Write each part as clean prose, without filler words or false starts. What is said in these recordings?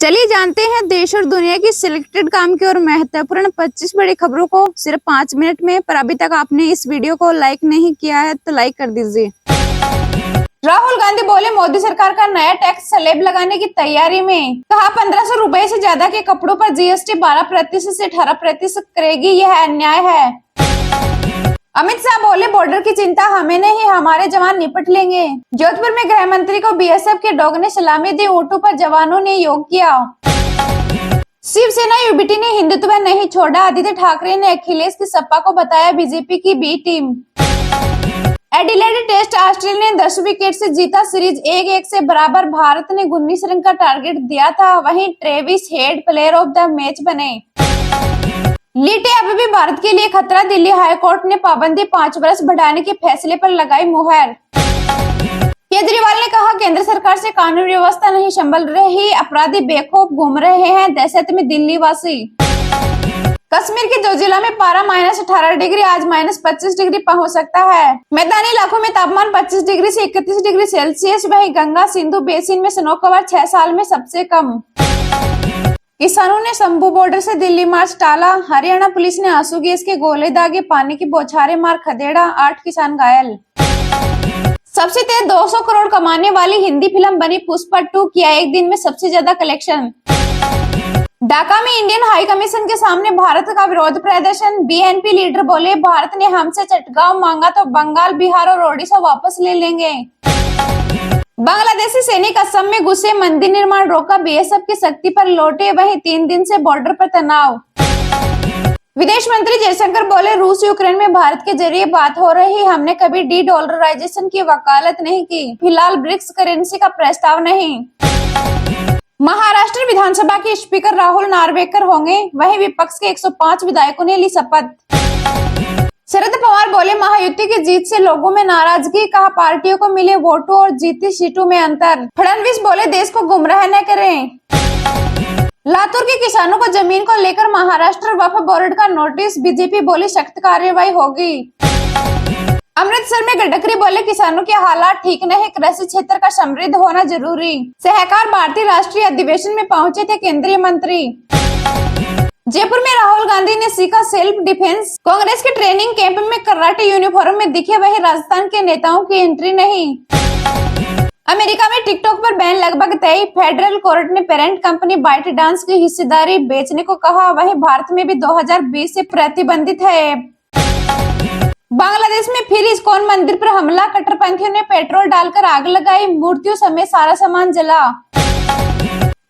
चलिए जानते हैं देश और दुनिया की सिलेक्टेड काम की और महत्वपूर्ण 25 बड़ी खबरों को सिर्फ 5 मिनट में। पर अभी तक आपने इस वीडियो को लाइक नहीं किया है तो लाइक कर दीजिए। राहुल गांधी बोले मोदी सरकार का नया टैक्स स्लैब लगाने की तैयारी में। कहा 1500 रुपए से ज्यादा के कपड़ों पर जीएसटी 12% से 18% करेगी, यह अन्याय है। अमित शाह बोले बॉर्डर की चिंता हमें नहीं, हमारे जवान निपट लेंगे। जोधपुर में गृह मंत्री को बीएसएफ के डॉग ने सलामी दी, ऊँटों पर जवानों ने योग किया। शिवसेना यूबीटी ने हिंदुत्व नहीं छोड़ा, आदित्य ठाकरे ने अखिलेश की सपा को बताया बीजेपी की B team. Adelaide test Australia ने 10 विकेट से जीता, सीरीज 1-1 से बराबर। भारत ने 19 रन का टारगेट दिया था, वहीं Travis head player of the match बने। लीटे अभी भी भारत के लिए खतरा, दिल्ली हाईकोर्ट ने पाबंदी 5 वर्ष बढ़ाने के फैसले पर लगाई मुहर। केजरीवाल ने कहा केंद्र सरकार से कानून व्यवस्था नहीं संभल रही, अपराधी बेखौफ घूम रहे हैं दहशत में दिल्ली वासी। कश्मीर के 2 जिला में पारा -18 डिग्री, आज -25 डिग्री पहुंच सकता है। मैदानी इलाकों में तापमान 25 डिग्री से 31 डिग्री सेल्सियस। वहीं गंगा सिंधु बेसिन में स्नो कवर 6 साल में सबसे कम। किसानों ने शंभू बॉर्डर से दिल्ली मार्च टाला, हरियाणा पुलिस ने आंसू गैस के गोले दागे, पानी की बौछारें मार खदेड़ा, 8 किसान घायल। सबसे तेज 200 करोड़ कमाने वाली हिंदी फिल्म बनी पुष्पा 2, किया एक दिन में सबसे ज्यादा कलेक्शन। ढाका में इंडियन हाई कमीशन के सामने भारत का विरोध प्रदर्शन, बीएनपी लीडर बोले भारत ने हमसे चटगांव मांगा तो बंगाल, बिहार और ओडिशा वापस ले लेंगे। बांग्लादेशी सैनिक असम में घुसे, मंदिर निर्माण रोका, बीएसएफ की शक्ति पर लौटे, वहीं 3 दिन से बॉर्डर पर तनाव। विदेश मंत्री जयशंकर बोले रूस यूक्रेन में भारत के जरिए बात हो रही, हमने कभी डी-डॉलराइजेशन की वकालत नहीं की, फिलहाल ब्रिक्स करेंसी का प्रस्ताव नहीं। महाराष्ट्र विधानसभा के स्पीकर राहुल नार्वेकर होंगे, वहीं विपक्ष के 105 विधायकों ने ली शपथ। शरद पवार बोले महायुति की जीत से लोगों में नाराजगी, कहा पार्टियों को मिले वोटों और जीती सीटों में अंतर। फडणवीस बोले देश को गुमराह न करें। लातूर के किसानों को जमीन को लेकर महाराष्ट्र वक्फ बोर्ड का नोटिस, बीजेपी बोली सख्त कार्रवाई होगी। अमृतसर में गडकरी बोले किसानों के हालात ठीक नहीं, कृषि क्षेत्र का समृद्ध होना जरूरी। सहकार भारतीय राष्ट्रीय अधिवेशन में पहुंचे थे केंद्रीय मंत्री। जयपुर में राहुल गांधी ने सीखा सेल्फ डिफेंस, कांग्रेस के ट्रेनिंग कैंप में कराटे यूनिफॉर्म में दिखे, वही राजस्थान के नेताओं की एंट्री नहीं। अमेरिका में टिकटॉक पर बैन लगभग तय, फेडरल कोर्ट ने पेरेंट कंपनी बाइट डांस की हिस्सेदारी बेचने को कहा, वहीं भारत में भी 2020 से प्रतिबंधित है। बांग्लादेश में फिर इस्कॉन मंदिर पर हमला, कट्टरपंथियों ने पेट्रोल डालकर आग लगाई, मूर्तियों समेत सारा सामान जला।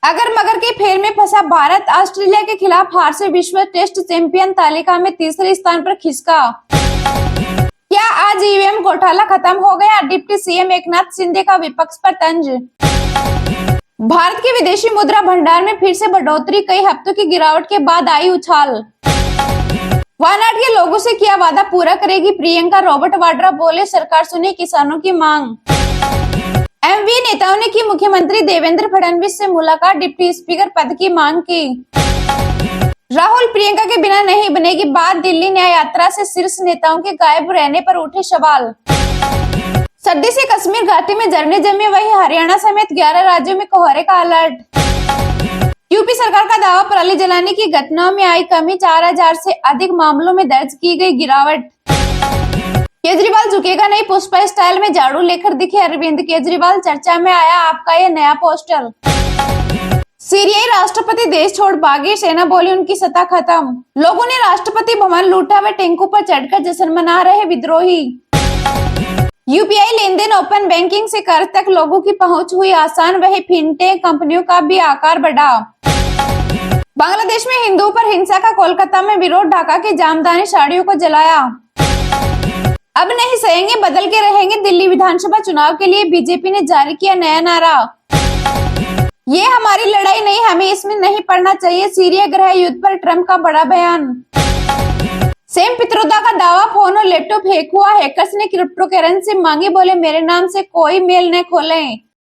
अगर मगर के फेर में फंसा भारत, ऑस्ट्रेलिया के खिलाफ हार से विश्व टेस्ट चैंपियन तालिका में तीसरे स्थान पर खिसका। क्या आज ईवीएम घोटाला खत्म हो गया, डिप्टी सीएम एकनाथ शिंदे का विपक्ष पर तंज। भारत के विदेशी मुद्रा भंडार में फिर से बढ़ोतरी, कई हफ्तों की गिरावट के बाद आई उछाल। वायनाड के लोगों से किया वादा पूरा करेगी प्रियंका, रॉबर्ट वाड्रा बोले सरकार सुने किसानों की मांग। एमवी नेताओं ने की मुख्यमंत्री देवेंद्र फडणवीस से मुलाकात, डिप्टी स्पीकर पद की मांग की। राहुल प्रियंका के बिना नहीं बनेगी बात, दिल्ली न्याय यात्रा से शीर्ष नेताओं के गायब रहने पर उठे सवाल। सर्दी से कश्मीर घाटी में झरने जमे, वहीं हरियाणा समेत 11 राज्यों में कोहरे का अलर्ट। यूपी सरकार का दावा पराली जलाने की घटनाओं में आई कमी, 4000 से अधिक मामलों में दर्ज की गई गिरावट। केजरीवाल झुकेगा नहीं, पुष्पा स्टाइल में झाड़ू लेकर दिखे अरविंद केजरीवाल, चर्चा में आया आपका ये नया पोस्टर। सीरियाई राष्ट्रपति देश छोड़ भागे, सेना बोली उनकी सत्ता खत्म। लोगों ने राष्ट्रपति भवन लूटा, व टेंकू पर चढ़कर जश्न मना रहे विद्रोही। यूपीआई लेन देन ओपन बैंकिंग से कर तक लोगों की पहुंच हुई आसान, वही फिनटेक कंपनियों का भी आकार बढ़ा। बांग्लादेश में हिंदुओं पर हिंसा का कोलकाता में विरोध, ढाका के जामदानी साड़ियों को जलाया। अब नहीं सहेंगे बदल के रहेंगे, दिल्ली विधानसभा चुनाव के लिए बीजेपी ने जारी किया नया नारा। ये हमारी लड़ाई नहीं, हमें इसमें नहीं पड़ना चाहिए, सीरिया गृह युद्ध पर ट्रंप का बड़ा बयान। सेम पित्रोदा का दावा, फोन और लैपटॉप हैक हुआ, हैकर्स ने क्रिप्टो करेंसी मांगी, बोले मेरे नाम से कोई मेल न खोलें।